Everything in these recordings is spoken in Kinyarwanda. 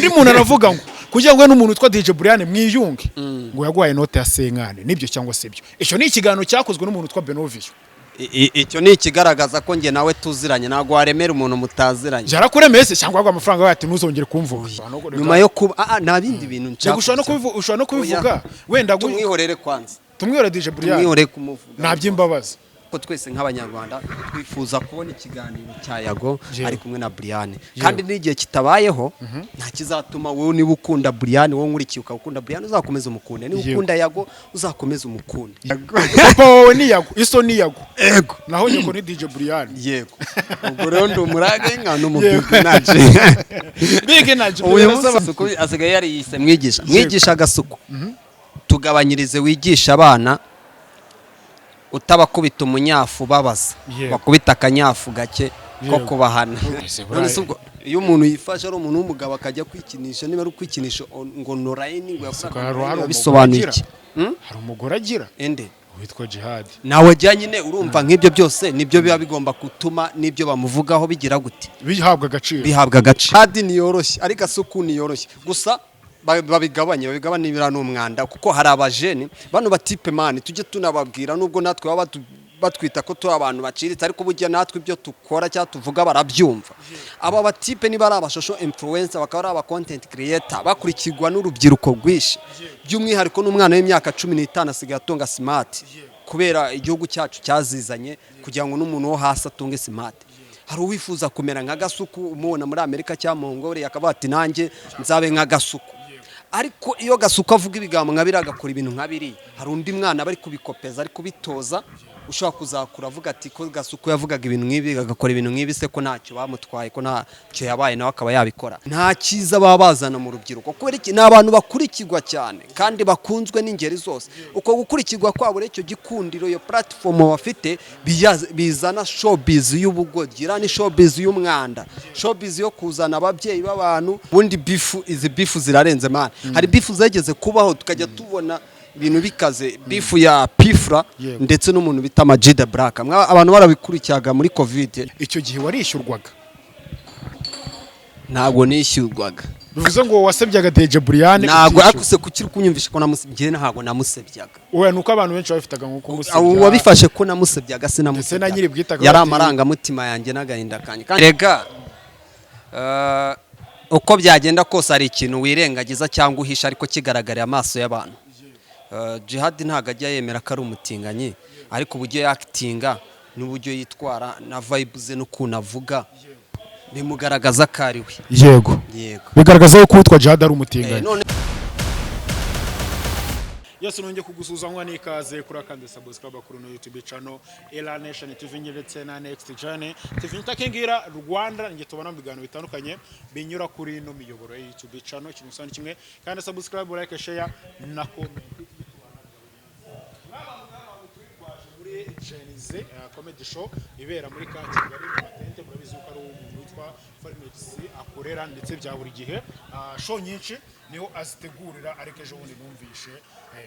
undi muntu aravuga ngo kugira ngo n'umuntu utwa DJ Brian mwiyunge ngo yagwaye note ya senkane nibyo cyangwa se byo icyo ni ikiganiro cyakozwe n'umuntu utwa Benovio icyo ni ikigaragaza ko nge nawe tuziranye ntabwo waremera umuntu mutaziranye jara kuremeye se cyangwa agwa amafaranga yati ntuzongere kumvuga nyuma yo kuba nta bindi bintu nshaka ushobora no kubivuga wenda tumwihorere kwanza tumwihorere DJ Brian tumwihorere kumuvuga nta by'imbabazi ko twese nk'abanyarwanda twifuza kubona ikiganiro cya Yago ari kumwe na Brian kandi n'igihe kitabayeho nta kizatuma wowe niba ukunda Brian wowe nkurikiye ukakunda Brian uzakomeza umukunde niba ukunda Yago uzakomeza umukunde papa wowe ni Yago iso ni Yago ego naho nyoko ni DJ Brian yego ubwo rero ndi umurage nka n'umubiki naje bige naje uyu munsi asigaye yari yise mwigisha agasuku tugabanyirize wigisha abana utabakubita umunyafu babaza bakubita akanyafu gake ko kubahana iyo umuntu yifashe ari umuntu w'umugabo akajya kwikinisha niba ari kwikinisha ngo norayini ngo yabisobanuye iki hari umugore agira ende witwa Jihad nawe jya nyine urumva nk'ibyo byose nibyo biba bigomba gutuma nibyo bamuvugaho bigira gute bihabwa agaciro Jihad ni yoroshye ariko asuku ni yoroshye gusa babigabanya ibira n'umwanda kuko hari abajene bano batipe mani tujye tunababwira nubwo natwe baba batwita ko turi abantu baciritse ariko burya natwe ibyo tukora cyangwa tuvuga barabyumva aba batipe niba ari abashosho influencer bakaba ari aba content creator bakurikirwa n'urubyiruko rwishi by'umwihariko n'umwana w'imyaka 15 asigaye atunga smart kubera igihugu cyacu cyazizanye kugira ngo n'umuntu wo hasi atunge smart hari uwifuza kumera nka Gasuku umubona muri Amerika cyangwa Mongolia akavuga ati nanjye nzabe nka Gasuku ariko iyo Gasuka avuga ibigambo nkabira agakora ibintu nkabiri hari undi mwana bari kubikopeza ari kubitoza ushaka kuzakura avuga ati ko Gasuku yavugaga ibintu nk'ibi agakora ibintu nk'ibi se ko ntacyo bamutwaye ko ntacyo yabaye nawe akaba yabikora nta cyiza baba bazana mu rubyiruko kubera iki ni abantu bakurikirwa cyane kandi bakunzwe n'ingeri zose uko gukurikirwa kwabo icyo gikundiro iyo platform bafite bizana showbiz y'ubugogira ni showbiz y'umwanda showbiz yo kuzana ababyeyi b'abantu bundi bifu zirarenze man hari bifu zageze kubaho tukajya tubona ibintu bikaze bifu ya Pifra ndetse n'umuntu bita Majida Black abantu barabikurikiyaga muri covid icyo gihe warishyurwaga ntabwo nishyurwaga bivuze ngo wasebyaga DJ Brian ntabwo akuse kukiri kunyumvisha ko namusebye ntabwo namusebyaga oya nuko abantu benshi bafitaga nko kumusebya wabifashe ko namusebyaga se namusebya na nyiri bwitaga yari amaranga mutima yanjye n'agahinda kanye rega uko byagenda kose ari ikintu wirengagiza cyangwa uhisha ariko kigaragarira amaso y'abantu Jihad ntago ajya yemera ko ari umutinganyi ariko uburyo yakitinga n'uburyo yitwara na vibe ze no kunavuga bimugaragaza ko ari we yego bigaragaza ko utwa Jihad ari umutinganyi Yesu nonge kugusuzanwa n'ikaze kuri akande subscribe kuri no YouTube channel Ela Nation TV ndetse na Next Journey TV ntakengira Rwanda nge tubona mu biganiro bitandukanye binyura kuri no miyoboro ya YouTube channel kintu sanje kimwe kandi subscribe like share na comment muri Genize comedy show ibera muri Kigali mu matente murabizi ko ari umuntu witwa Farmix akorera ndetse bya buri gihe show nyinshi niho azitegurira ariko ejo bundi numvishe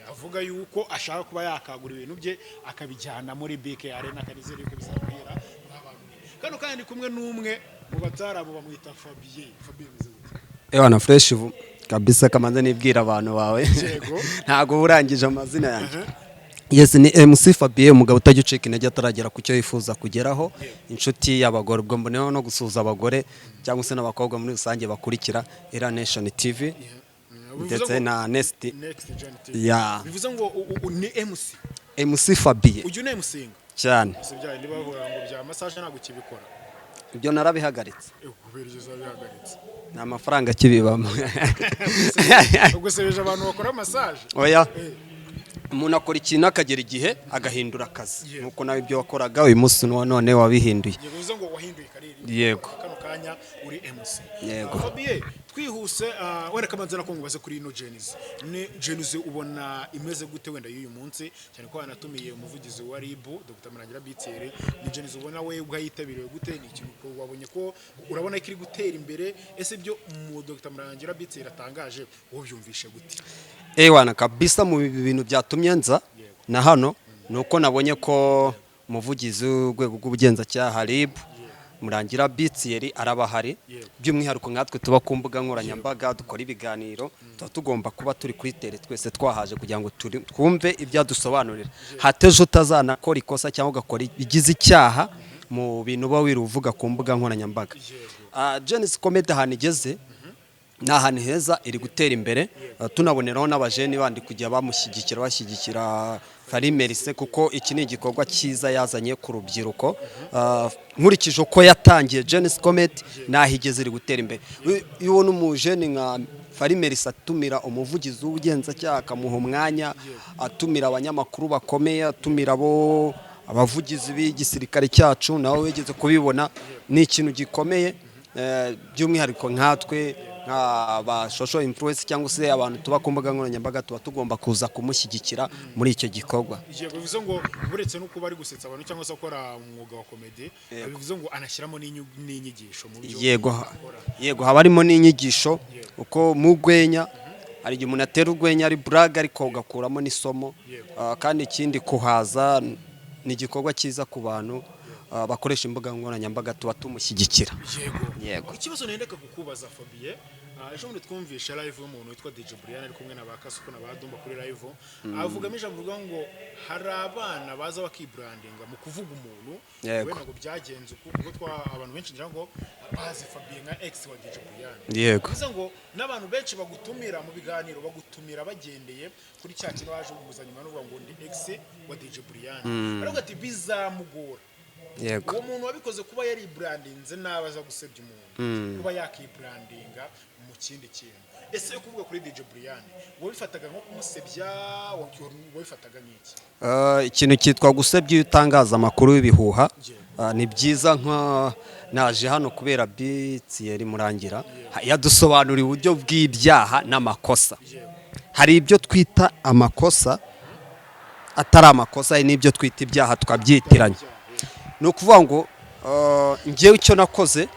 avuga yuko ashaka kuba yakagura ibintu bye akabijyana muri BK Arena kanizere yuko bizabwira n'abantu kano kandi kumwe n'umwe mu batarabo bamwita Fabien Ewana fresh kabisa kamanze nibwira abantu bawe ntago urangije amazina yanjye Yes ni MC Fabien umugabo utajya uceka intege ataragera ku cyo yifuza kugeraho inshuti y'abagore ubwo mboneho no gusuza abagore cyangwa se n'abakobwa muri rusange bakurikira Ela Nation TV ndetse na Next ya bivuze ngo ni MC Fabien ujye ne musinga cyane sibya ndi bavuga ngo bya massage ntago kibikora ibyo narabihagaritse kubereza bihagaritse nta mafaranga kibibamo ubwo sebeje abantu bakora massage oya umuntu akora ikintu akagera igihe agahindura akazi nuko nawe ibyo wakoraga uyu munsi none wabihinduye bivuze ngo wahinduye kariri yego kano kanya uri MC yego Fabien twihuse wenda kamanze nako ngubaze kuri ino Genize ni Genize ubona imeze gute wenda y'uyu munsi cyane ko anatumiye umuvugizi wa RIB Dr Murangira Bitiere ni Genize ubona we ubwayitabiriwe gute ni ikintu wabonye ko urabona kiri gutera imbere ese byo mu Dr Murangira Bitiere atangaje wo byumvishe gute Ewana kabisa mu bintu byatumye nza na hano nuko nabonye ko umuvugizi w'urwego rw'ubugenzacyaha RIB Murangira Bitsiyeri arabahari by'umwihariko nkatwe tuba ku mbuga nkoranyambaga dukora ibiganiro tuba tugomba kuba turi kuri tere twese twahaje kugira ngo twumve ibyadusobanurira hateje utazanakora ikosa cyangwa ugakora igize icyaha mu bintu uba wiruvuga ku mbuga nkoranyambaga. Genesis Comedy ahantu igeze ni ahantu heza iri gutera imbere, tunaboneraho n'abajeni bandi kujya bashyigikira Farimerise kuko iki ni igikorwa cyiza yazanye ku rubyiruko. Nkurikije uko yatangiye Genesis Comedy nahigeze iri gutera imbere. Iyo ubona umujeni nka Farimerise atumira umuvugizi w'ubugenzacyaha akamuha umwanya, atumira abanyamakuru bakomeye, atumira abavugizi b'igisirikare cyacu, nawe wigeze kubibona, ni ikintu gikomeye. By'umwihariko nkatwe nk'aba social influence cyangwa se abantu tuba ku mbuga nkoranyambaga tuba tugomba kuza kumushyigikira muri icyo gikorwa. Yego, bivuze ngo buretse no kuba ari gusetsa abantu cyangwa se akora umwuga wa comedy, bivuze ngo anashyiramo n'inyigisho mu byo. Yego, haba harimo n'inyigisho uko mu rwenya hari igihe umuntu atera urwenya ari brag ariko ugakuramo n'isomo, kandi ikindi kuhaza ni igikorwa cyiza ku bantu bakoresha imbuga nkoranyambaga tuba tumushyigikira. Yego, ikibazo nendeka kukubaza Fabien, ejo bundi twumvishe live y'umuntu witwa DJ Brian ari kumwe n'abakasuku n'abadumba kuri live, avugamo ijambo avuga ngo hari abana baza bakibrandinga mu kuvuga umuntu, we ntabwo byagenze kuko abantu benshi ngira ngo bazi Fabien nka ex wa DJ Brian. Yego, bivuze ngo n'abantu benshi bagutumira mu biganiro bagutumira bagendeye kuri cya kintu waje umuzanyuma no ngo ndi ex wa DJ Brian, ariko ati bizamugora. Yego, uwo muntu wabikoze kuba yari brandinze nabaza gusebya umuntu, kuba yakibrandinga mu kindi kintu. Ese yo kuvuga kuri DJ Brian wabifataga nko kumusebya, wabifataga nk'iki? Ikintu cyitwa gusebya iyo utangaza amakuru y'ibihuha. Ni byiza nka naje hano kubera Bitsiyeri Murangira yadusobanuriye uburyo bw'ibyaha n'amakosa. Hari ibyo twita amakosa atari amakosa, n'ibyo twita ibyaha tukabyitiranya. Ni ukuvuga ngo ngewe icyo nakoze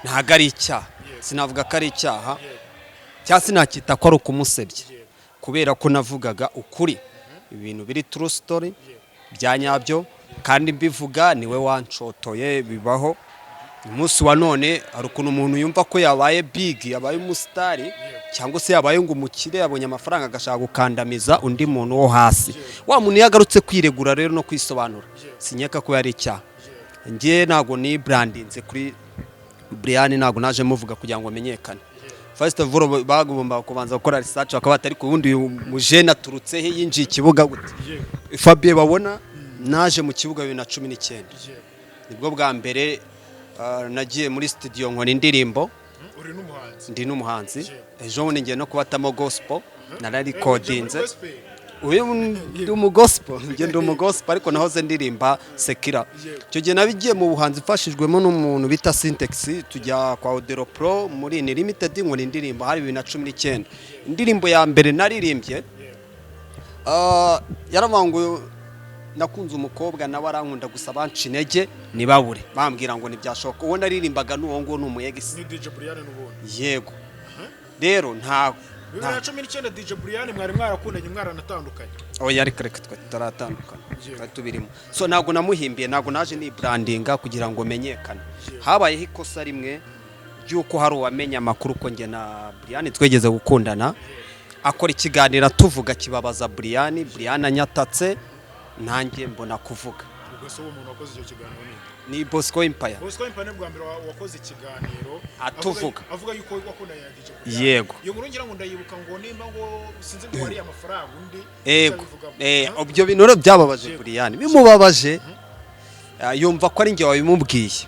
ntabwo ari icyaha, sinavuga ko ari icyaha cyangwa sinakita ko ari ukumusebya, kubera ko navugaga ukuri, ibintu biri true story bya nyabyo, kandi mbivuga niwe wanshotoye bibaho. Umunsi wa none hari ukuntu umuntu yumva ko yabaye big, yabaye umusitari, cyangwa se yabaye ngo umukire yabonye amafaranga agashaka gukandamiza undi muntu wo hasi. Wa muntu yagarutse kwiregura rero no kwisobanura, sinyeka ko yari icyaha. Ngiye ntago ni brandinze kuri Brian, ntago naje muvuga kugira ngo amenyekane. First of all bagomba kubanza gukora research bakaba atari ku wundi mujene aturutse he yinjiye ikibuga gute. Fabien babona naje mu kibuga 2019 nibwo bwa mbere nagiye muri studio nkora indirimbo. Ndi n'umuhanzi. Ejo bundi ngiye no kubatamo gospel nararecordinze. Uyu ndi umugospel, ngende umugospel ariko nahoze ndirimba sekira. Cyo gihe nabigiye mu buhanzi mfashijwemo n'umuntu bita Syntax, tujya kwa Odero Pro muri ni limited ngo indirimbo hari 2019. Indirimbo ya mbere naririmbye yaravango nakunze umukobwa nawe arankunda gusa banci intege nibabure bambwira ngo ntibyashoboka. Uwo naririmbaga n'uwo ngo n'umuyegisi ni DJ Brian n'ubundi. Yego, rero ntago 2019 DJ Brian mwari mwarakundanye mwaranatandukanye. Oya ariko reka tutaratandukana tubirimo. So ntago namuhimbiye, ntago naje ni brandinga kugira ngo menyekane. Habayeho ikosa rimwe ryuko hari uwamenya amakuru ko nge na Brian twegeze gukundana, akora ikiganiro tuvuga kibabaza Brian anyatatse, nanjye mbona kuvuga. Ubwo so umuntu wakoze icyo kiganiro ni Bosco Empire. Bosco Empire bwa mbere wakoze ikiganiro avuga yuko wakundanye na DJ Brian. Yego, iyo nkuru ngira ngo ndayibuka ngo nimba ngo sinzi ngo wari amafaranga undi. Yego, ibyo bintu rero byababaje Brian, bimubabaje yumva ko ari nge wabimubwiye.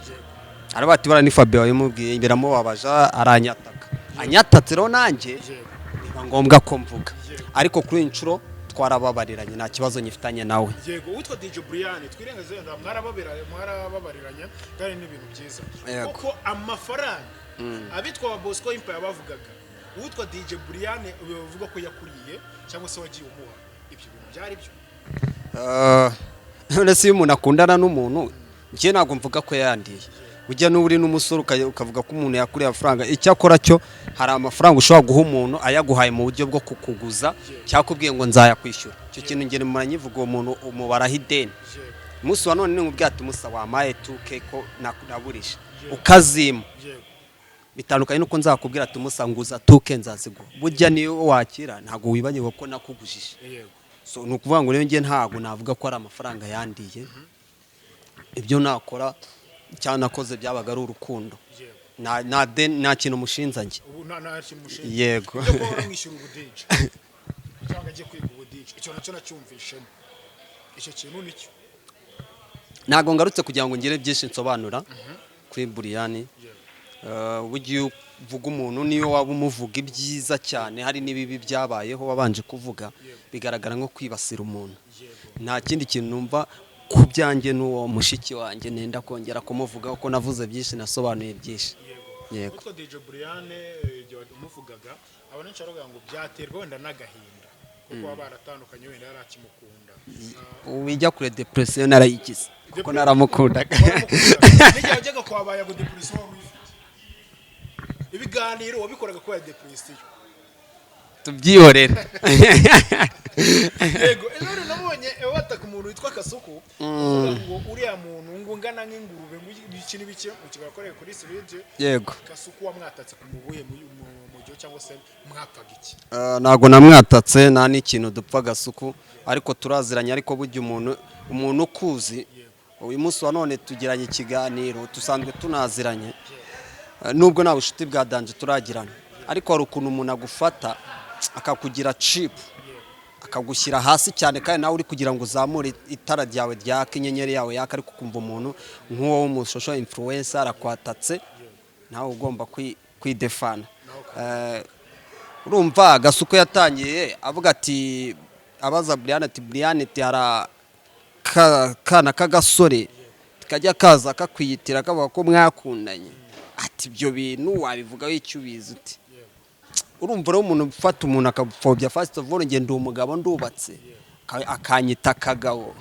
Arabati bara ni Fabien wabimubwiye, biramubabaje aranyataka. Anyatatse rero nanjye niba ngombwa ko mvuga, ariko kuri incuro twarababariranye nta kibazo nyifitanye nawe. Yego, witwa DJ Brian twirengaze mwarababariranye kandi n'ibintu byiza kuko amafaranga abitwa Bosco Empire bavugaga witwa DJ Brian uvuga ko yakuriye cyangwa se wagiye umuha ibyo bintu byari byo. None se umuntu akundana n'umuntu ngiye ntago mvuga ko yandiye, ujya n'uri n'umusoro ukavuga ko umuntu yakuriye amafaranga. Icyakora cyo hari amafaranga ushobora guha umuntu ayaguhaye mu buryo bwo kukuguza cyakubwiye ngo nzayakwishyura. Icyo kintu ngene muranyivuga uwo muntu umubaraho ideni. Umunsi wa none nkubwiye ati musa wamaye 2K ko naburisha ukazima yego bitandukanye nuko nzakubwira ati umusanguza tuke nzaziguha burya niyo wakira ntabwo wibagirwa ko nakugujije yego so ni ukuvuga ngo rero njye ntabwo navuga ko ari amafaranga yandiye ibyo nakora cyane nakoze byabaga ari urukundo yego nta kintu mushinza njye ubu nta kintu mushinja yego ibyo kuba mwishyura ubudije cyangwa agiye kwiga ubudije icyo nacyo nacyumvishemo icyo kintu nicyo ntabwo ngarutse kugira ngo ngire byinshi nsobanura kuri Buriyani ugiye uvuga umuntu niyo waba umuvuga ibyiza cyane hari n'ibibi byabayeho wabanje kuvuga bigaragara nko kwibasira umuntu nta kindi kintu numva ku byanjye n'uwo mushiki wanjye nenda kongera kumuvuga kuko navuze byinshi nasobanuye byinshi yego utwo DJ Buriyani igihe umuvugaga abona nsharaga ngo byaterwa wenda n'agahinda kuko baba baratandukanye wenda yarakimukunda wijya kure depression narayigize kuko naramukundaga nijya wajyaga kwabaya ngo depression wifite ibiganiro wabikoraga ko ya depression tubyihorera yego rero nabonye wataka umuntu witwa Kasuku ngo uriya muntu ngo ngana nk'ingurube ngo ibiki n'ibiki ukigakoreye kuri stage yego Kasuku wamwatatse kumubuye mu gihe cyangwa se mwapfaga iki ntago namwatatse nta n'ikintu dupfa Gasuku ariko turaziranye ariko burya umuntu ukuzi uyu munsi wa none tugiranye ikiganiro dusanzwe tunaziranye nubwo nta bushuti bwa danje turagirana ariko hari ukuntu umuntu agufata akakugira cheap akagushyira hasi cyane kandi nawe uri kugira ngo uzamure itara ryawe ryaka inyenyeri yawe yaka ariko kumva umuntu nk'uwo w'umusosho influencer arakwatatse nawe ugomba kwidefana urumva Gasuku yatangiye avuga ati abaza Buriyani ati Buriyani ati hari kana k'agasore kajya kaza kakwiyitira kavuga ko mwakundanye ati ibyo bintu wabivugaho icyo ubizi uti urumva rero umuntu ufata umuntu akapfobya first of all ngende umugabo ndubatse akanyita kagabo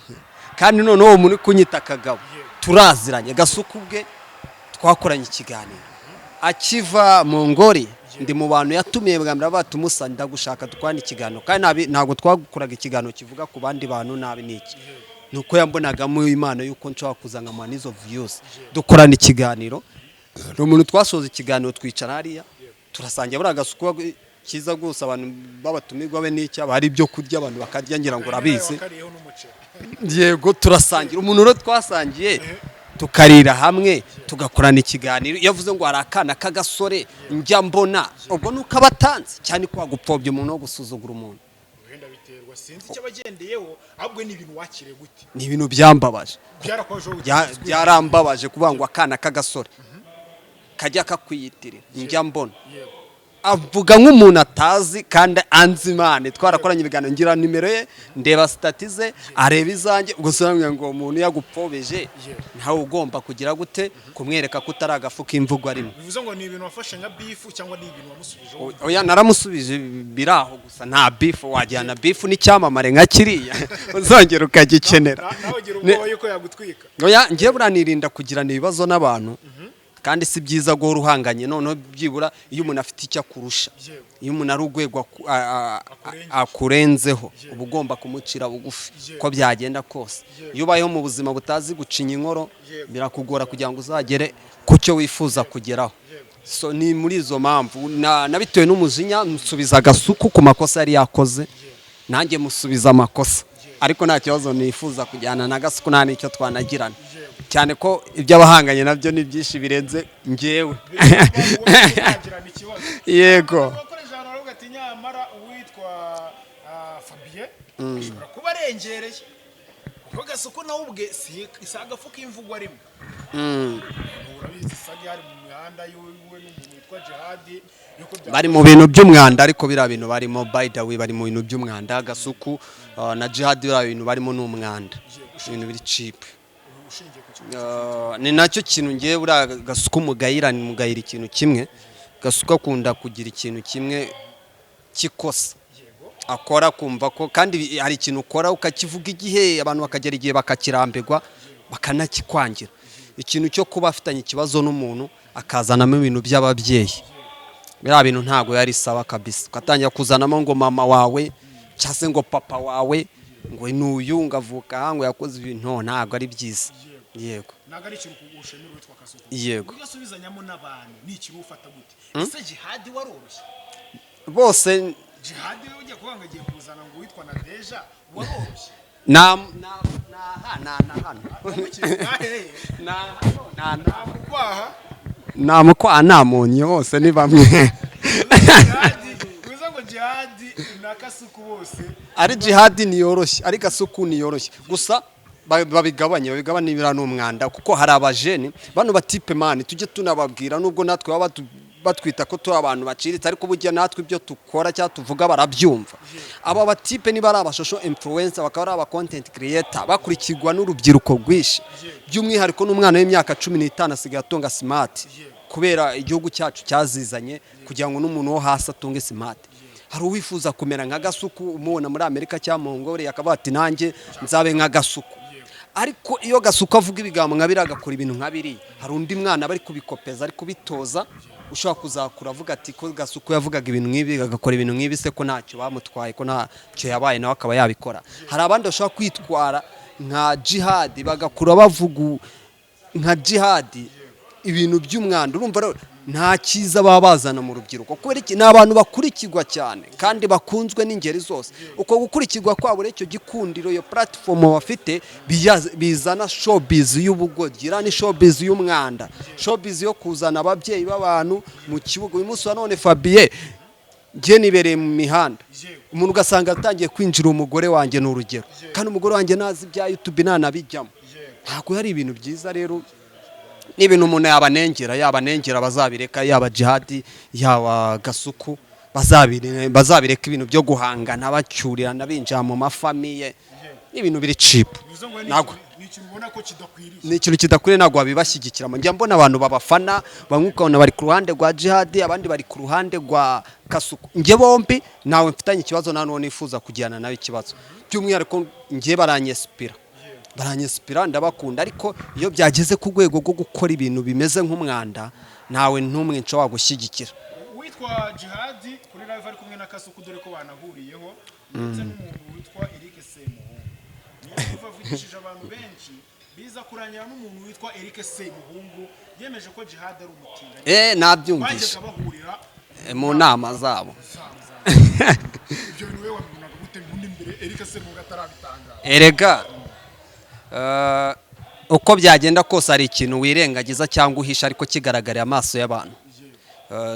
kandi none uwo muntu kunyita kagabo turaziranye Gasuku bwe twakoranye ikiganiro akiva mu ngori ndi mu bantu yatumiye bwa mbere batumusa ndagushaka tukwana ikiganiro kandi ntago twakoraga ikiganiro kivuga ku bandi bantu nabi niki nuko yambonagamo Imana yuko nshobora kuzanga amanizo views dukorana ikiganiro umuntu twasoza ikiganiro twicara hariya turasangira buri Gasuku kiza gusa abantu babatumirwa be n'iki abari ibyo kurya abantu bakarya ngira ngo urabizi yego turasangira umuntu rero twasangiye tukarira hamwe tugakorana ikiganiro yavuze ngo hari akana k'agasore njya mbona ubwo nuko abatanze cyane ko wagupfobya umuntu wo gusuzugura umuntu wenda biterwa sinzi icyo bagendeyeho ahubwo ni ibintu wakire gute ni ibintu byambabaje byarakwaje byarambabaje kuvuga ngo akana k'agasore kajya kakwiyitirira njya mbona avuga nk'umuntu atazi kandi anzi Imana twarakoranye ibiganiro ngira nimero ye ndeba statize areba izanjye ubwo soramwe ngo umuntu yagupfobeje ntawe ugomba kugira gute kumwereka ko utari agafuka imvugo arimo bivuze ngo ni ibintu wafashe nka beef cyangwa ni ibintu wamusubije oya naramusubije biraho gusa nta beef wajyana beef n'icyamamare nka kiriya uzongera ukagikenera nawe gira ubwoba yuko yagutwika oya ngiye buranirinda kugirana ibibazo n'abantu kandi si byiza guhora uhanganye noneho byibura iyo umuntu afite icyo akurusha iyo umuntu ari urwego akurenzeho uba ugomba kumucira bugufi ko byagenda kose iyo ubayeho mu buzima butazi gucinya inkoro birakugora kugira ngo uzagere ku cyo wifuza kugeraho so ni muri izo mpamvu nabitewe n'umujinya musubiza Gasuku ku makosa yari yakoze nanjye musubiza amakosa ariko nta kibazo nifuza kujyana na Gasuku nta n'icyo twanagirana cyane ko iby'abahanganye nabyo ni byinshi birenze njyewe yego nyamara uwitwa Fabien ashobora kuba arengereye kuko Gasuku nawe ubwe si agafuka imvugo arimo urabizi sagi hari mu mihanda yiwe n'umuntu witwa Jihadi bari mu bintu by'umwanda ariko biriya bintu barimo by the way bari mu bintu by'umwanda Gasuku na Jihadi biriya bintu barimo n'umwanda ibintu biri cheap ni nacyo kintu ngiye buriya Gasuku mugayira ikintu kimwe Gasuku akunda kugira ikintu kimwe kikosa akora kumva ko kandi hari ikintu ukora ukakivuga igihe abantu bakagera igihe bakakirambirwa bakanakikwangira ikintu cyo kuba afitanye ikibazo n'umuntu akazanamo ibintu by'ababyeyi biriya bintu ntago yari sawa kabisa ukatangira kuzanamo ngo mama wawe cyangwa se ngo papa wawe ngo n'uyu ngavuka ngo yakoze ibintu ntago ari byiza yego ntabwo ari ikintu ushimira witwa Kasuku. Yego. ugasubizanyamo n'abantu ni ikintu ufata gute ese jihadi waroroshye bose jihadi we ujya kuvuga ngo agiye kuzana ngo witwa Nadeja waroroshye na hano mukwaha namukwa namunye bose ni bamwe uza ngo jihadi na Kasuku bose ari jihadi ni yoroshye ari Kasuku ni yoroshye gusa babigabanye ibira n'umwanda kuko hari abajeni bano batipe mani tujye tunababwira nubwo natwe baba batwita ko turi abantu baciritse ariko burya natwe ibyo tukora cyangwa tuvuga barabyumva aba batipe niba ari abashosho influencer bakaba ari aba content creator bakurikirwa n'urubyiruko rwinshi by'umwihariko n'umwana w'imyaka 15 asigaye atunga smart kubera igihugu cyacu cyazizanye kugira ngo n'umuntu wo hasi atunge smart hari uwifuza kumera nka Gasuku umubona muri Amerika cyangwa Mongolia akavuga ati nanjye nzabe nka Gasuku ariko iyo Gasuku avuga ibigambo nka biragakora ibintu nka biri hari undi mwana bari kubikopeza ari kubitoza ushobora kuzakura avuga ati ko Gasuku yavugaga ibintu nk'ibi agakora ibintu nk'ibi se ko ntacyo bamutwaye ko ntacyo yabaye nawe akaba yabikora hari abandi bashobora kwitwara nka jihadi bagakura bavuga nka jihadi ibintu by'umwanda urumva rero nta cyiza baba bazana mu rubyiruko kubera iki ni abantu bakurikirwa cyane kandi bakunzwe n'ingeri zose uko gukurikirwa kwabo icyo gikundiro iyo platform bafite bizana showbiz y'ubugoryi ni showbiz y'umwanda showbiz yo kuzana ababyeyi b'abantu mu kibuga uyu munsi wa none Fabien ngiye nibereye mu mihanda umuntu ugasanga atangiye kwinjira umugore wanjye n'urugero kandi umugore wanjye nazi bya YouTube nanabijyamo ntabwo hari ibintu byiza rero n'ibintu umuntu yabanengera bazabireka yaba jihadi yaba Gasuku bazabireka ibintu byo guhangana bacyurirana binjira mu mafamiye n'ibintu biri cheap ni ikintu kidakwiriye ntabwo wabibashyigikiramo njya mbona abantu babafana bamwe ukabona bari ku ruhande rwa jihadi abandi bari ku ruhande rwa Kasuku njye bombi nawe mfitanye ikibazo nta n'uwo nifuza kugirana nawe ikibazo by'umwihariko njye baranyesipira ndabakunda ariko iyo byageze ku rwego rwo gukora ibintu bimeze nk'umwanda nawe ntumwe nshobora gushyigikira witwa jihadi kuri live ari kumwe na Kasuku dore ko banahuriyeho ndetse n'umuntu witwa Eric Semuhungu niyo bavugishije abantu benshi biza kurangira n'umuntu witwa Eric Semuhungu yemeje ko jihadi ari umutinganyi nabyumvishe mu nama zabo ibyo niwe wabibonaga gute ngundi imbere Eric Semuhungu atarabitangaza erega uko byagenda kose ari ikintu wirengagiza cyangwa uhisha ariko kigaragariye amaso y'abantu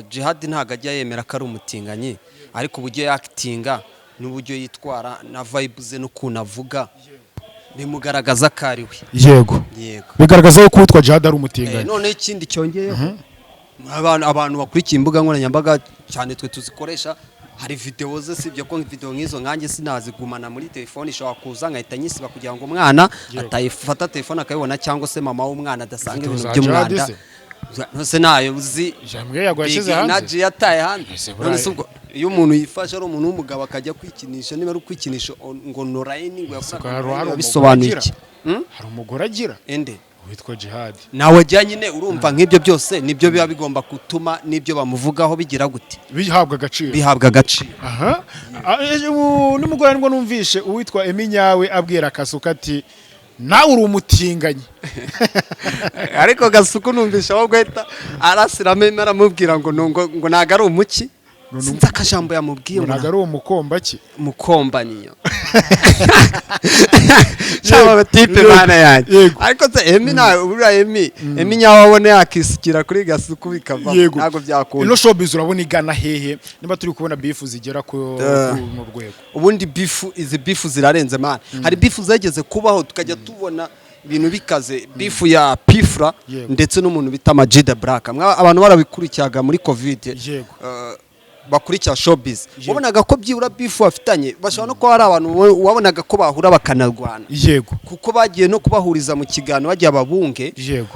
jihadi ntago ajya yemera ko ari umutinganyi ariko uburyo yakitinga n'uburyo yitwara na vibe ze n'ukuntu avuga bimugaragaza ko ari we yego bigaragaza ko witwa jihadi ari umutinganyi none ikindi cyongeyeho abantu bakurikiye imbuga nkoranyambaga cyane twe tuzikoresha hari video ze sibyo ko video nk'izo nkanjye sinazigumana muri telefone ishobora kuza nkahita nyisiba kugira ngo umwana atayifata telefone akayibona cyangwa se mama w'umwana adasanga ibintu by'umwanda ntose nayo uzi jambwe yagwashyize hanze naje yataye hanze none subwo iyo umuntu yifasha ari umuntu w'umugabo akajya kwikinisha niba ari kwikinisha ngo noraine ngo yakora bisobanuye iki hari umugore agira ende witwa jihadi nawe jya nyine urumva nk'ibyo byose nibyo biba bigomba gutuma n'ibyo bamuvugaho bigira gute bihabwa agaciro aha n'umugore ngo numvishe uwitwa Eminyawe abwira Kasuku ati nawe uri umutinganyi ariko Gasuku numvisha ahubwo ahita arasiramo aramubwira ngo ntago ari umuki sinzi akajambo yamubwiye ntago ari umukombaki mukombanyi cyaba batipe bana yanjye ariko se Emi nyawe abone yakisikira kuri Gasuku bikava ntago byakunda ino showbiz urabona igana hehe niba turi kubona beef zigera ku rwego ubundi beef zirarenze man hari beef zageze kubaho tukajya tubona ibintu bikaze beef ya Pifra ndetse n'umuntu bita Majida Black abantu barabikurikiyaga muri covid bakurikira showbiz wabonaga ko byibura beef bafitanye bashobora no ko hari abantu wabonaga ko bahura bakanarwana yego kuko bagiye no kubahuriza mu kiganiro bagiye ababunge yego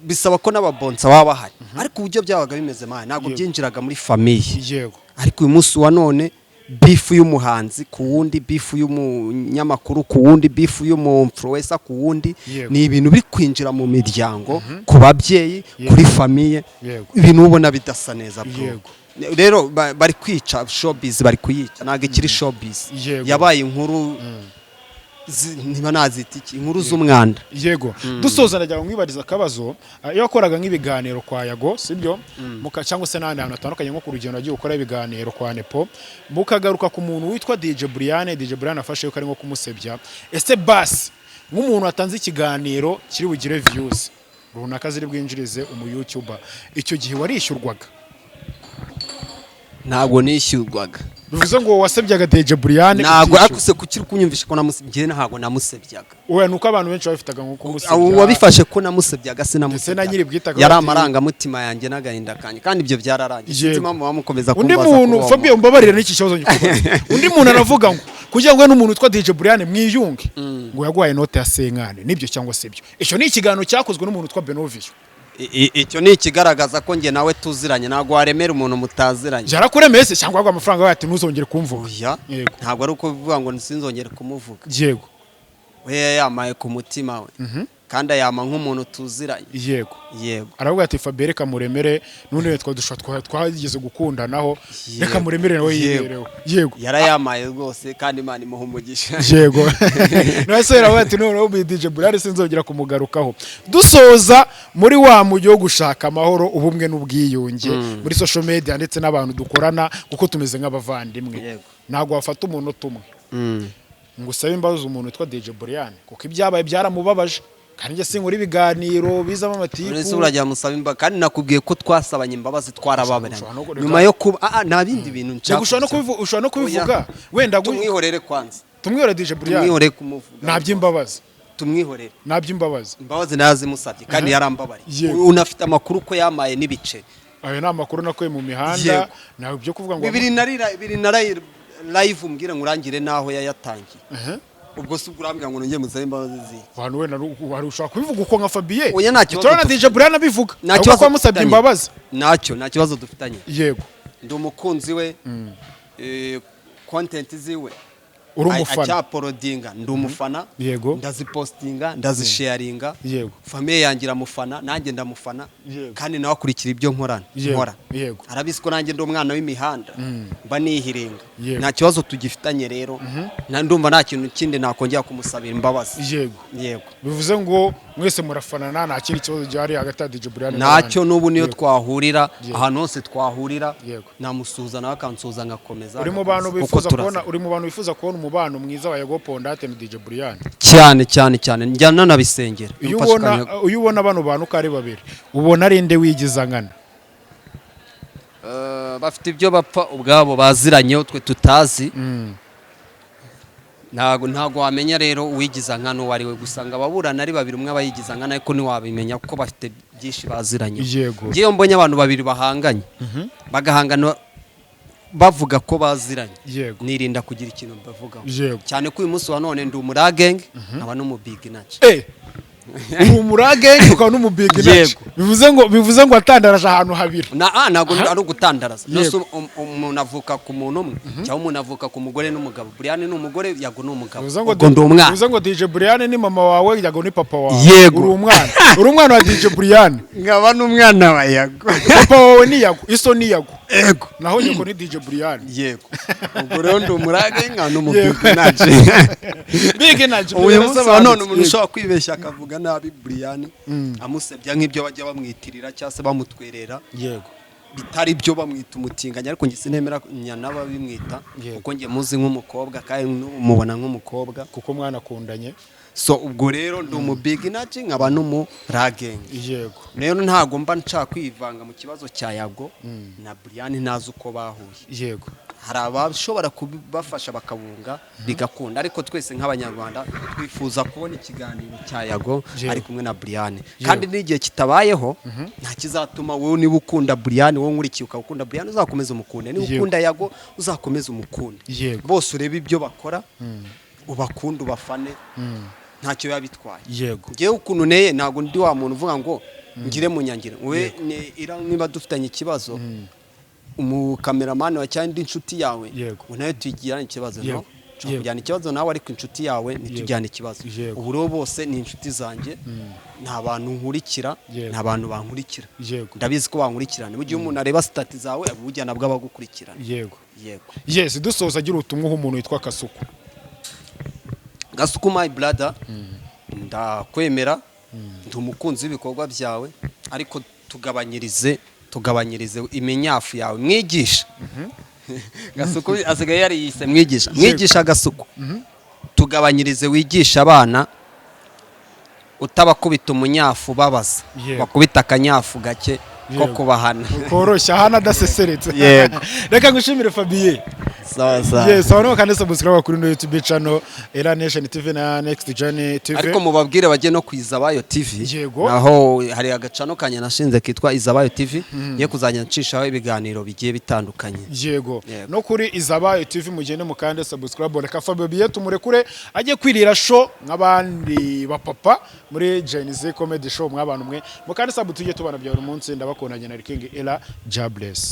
bisaba ko n'ababonsa baba bahari ariko uburyo byabaga bimeze mahe ntabwo byinjiraga muri famille yego ariko uyu munsi wa none beef y'umuhanzi ku wundi beef y'umunyamakuru ku wundi beef y'umu-influencer ku wundi ni ibintu biri kwinjira mu miryango ku babyeyi kuri famille ibintu ubona bidasa neza bro rero bari kwica showbiz bari kuyica ntago ikiri showbiz yabaye inkuru niba nazita iki inkuru z'umwanda yego dusoza najya mwibariza akabazo iyo wakoraga nk'ibiganiro kwa Yago sibyo cyangwa se n'ahandi hantu hatandukanye nko ku rugendo nagiye gukora ibiganiro kwa Nepo mukagaruka ku muntu witwa DJ Brian afashe yuko ari nko kumusebya ese basi nk'umuntu watanze ikiganiro kiri bugire views runaka ziri bwinjirize umu-YouTuber icyo gihe warishyurwaga ntabwo nishyurwaga bivuze ngo wasebyaga DJ Brian ntabwo akuse kukiri kunyumvisha ko namusebye ntabwo namusebyaga oya nuko abantu benshi babifitaga nko kumusebya wabifashe ko namusebyaga sinamusebya na nyiri bwitaga yari amarangamutima yanjye n'agahinda kanjye kandi ibyo byararangiye sinzi impamvu bamukomeza kumbaza undi muntu Fabien umbabarira n'iki kibazo nyikubaza undi muntu aravuga ngo kugira ngo n'umuntu witwa DJ Brian mwiyunge ngo yagwaye note ya senkane nibyo cyangwa se byo icyo ni ikiganiro cyakozwe n'umuntu witwa Benovio icyo ni ikigaragaza ko njye nawe tuziranye ntabwo waremera umuntu mutaziranye yarakuremeye se cyangwa wagwa amafaranga yawe ati ntuzongere kumvuga ntabwo ari uko bivuga ngo sinzongere kumuvuga yego we yamaye ku mutima we kandi ayama nk'umuntu tuziranye yego yego aravuga ati Fabien kamuremere none twageze gukundanaho reka muremere nawe yibereho yego yarayamaye rwose kandi Imana imuha umugisha yego nase aravuga ati none DJ Brian sinzongera kumugarukaho dusoza muri wa mujyo wo gushaka amahoro ubumwe n'ubwiyunge muri social media ndetse n'abantu dukorana kuko tumeze nk'abavandimwe ntabwo wafata umuntu tumwe ngo usabe imbabazi umuntu witwa DJ Brian kuko ibyabaye byaramubabaje kandi njye sinkora ibiganiro bizamo amatiku uretse urajya musaba imbabazi kandi nakubwiye ko twasabanye imbabazi twarababaranye nyuma yo kuba nta bindi bintu nshaka ushobora no kubivuga wenda tumwihorere kwanza tumwihorere DJ Brian tumwihorere kumuvuga naby'imbabazi tumwihorere naby'imbabazi imbabazi nazimusabye kandi yarambabariye unafite amakuru ko yamaye n'ibice ayo ni amakuru nakuye mu mihanda nawe byo kuvuga ngo bibiri na live umbwira ngo urangire naho yayatangiye ubwo se urambwira ngo nongeye musabe imbabazi zi abantu wenda wari ushaka kubivuga uko nka Fabien oya ntacyo turana DJ Brian abivuga nacyo ko musabye imbabazi nta kibazo dufitanye yego ndi umukunzi we content ziwe uri umufana acyaporodinga ndi umufana yego ndazipostinga ndazisharinga yego famille yangira mufana nanjye ndamufana kandi nawe akurikira ibyo nkora yego arabizi ko nanjye ndi umwana w'imihanda mba nihirenga nta kibazo tugifitanye rero ndumva nta kintu kindi nakongera kumusabira imbabazi yego bivuze ngo mwese murafanana nta kindi kibazo gihari hagati ya DJ Brian ntacyo n'ubu niyo twahurira ahantu hose twahurira namusuhuza nawe akansuhuza ngakomeza uri mu bantu bifuza kubona umubano mwiza wa Yago Pondate na DJ Brian cyane njyana nabisengera iyo ubona bano bantu uko ari babiri ubona ari nde wigiza nkana bafite ibyo bapfa ubwabo baziranyeho twe tutazi ntago wamenya rero uwigiza nkana uwo ari we gusanga ababurana ari babiri umwe abayigiza nkana ariko ntiwabimenya kuko bafite byinshi baziranye ngewe mbonye abantu babiri bahanganye bagahangana bavuga ko baziranye nirinda kugira ikintu bavugaho cyane ko uyu munsi wa none ndi umuragenge nkaba n'umubig naci umuragenge ukaba n'umubig naci bivuze ngo atandaraje ahantu habiri ntabwo ari ugutandaraza umuntu avuka ku muntu umwe cyangwa umuntu avuka ku mugore n'umugabo Brian ni umugore Yago ni umugabo ubwo ndi umwana bivuze ngo DJ Brian ni mama wawe Yago ni papa wawe yego uri umwana wa DJ Brian nkaba n'umwana wa Yago papa wawe ni Yago iso ni Yago yego naho Yago ni DJ Brian yego ubwo rero ndi umurage nkaba n'umubig naci big naci uyu munsi wa none umuntu ushobora kwibeshya akavuga nabi Brian amusebya nk'ibyo bajya bamwitirira cyangwa se bamutwerera yego bitari byo bamwita umutinganya ariko njye sinemera naba bimwita kuko njye muzi nk'umukobwa kandi mubona nk'umukobwa kuko mwana akundanye so ubwo rero ndi umubig naci nkaba n'umuragenge yego rero ntago mba nshaka kwivanga mu kibazo cya Yago na Brian ntazi uko bahuye yego hari abashobora kubafasha bakabunga bigakunda ariko twese nk'abanyarwanda twifuza kubona ikiganiro cya Yago ari kumwe na Brian kandi n'igihe kitabayeho nta kizatuma wowe niba ukunda Brian wowe nkurikiye ukakunda Brian uzakomeza umukunde niba ukunda Yago uzakomeza umukunde bose urebe ibyo bakora ubakunda ubafane ntacyo yabitwaye yego ngewe ukuntu neye ntago ndi wa muntu uvuga ngo ngire mu nyangire we niba dufitanye ikibazo umukameramani wa cyangwa inshuti yawe ngo nawe tugirane ikibazo no kujyana ikibazo nawe ariko inshuti yawe ntitujyane ikibazo ubu rero bose ni inshuti zanjye nta bantu nkurikira nta bantu bankurikira ndabizi ko bankurikirana mu gihe umuntu areba stati zawe abujyana bw'abagukurikirana yego yes dusoza agira ubutumwa umuntu witwa Kasuku Gasuku my brother ndakwemera ndi umukunzi w'ibikorwa byawe ariko tugabanyirize iminyafu yawe mwigisha Gasuku asigaye yari yise mwigisha Gasuku tugabanyirize wigisha abana utabakubita umunyafu babaza bakubita akanyafu gake ko kubahana koroshya hana daseseretse reka ngushimire Fabien sawa yes abantu kandi subscribe kuri no YouTube channel Ela Nation TV na Next Journey TV ariko mubabwire baje no kwizabayo TV naho hari agacano kanya nashinze kitwa Izabayo TV ye kuzanya ncishaho ibiganiro bigiye bitandukanye yego no kuri Izabayo TV mugende mukande subscribe reka Fabien tumurekure ajye kwirira show nk'abandi ba papa muri Jenize Comedy Show mwabantu mwe mukande sabu tujye tubana bya buri munsi ndabakundanye na King Ela Jobless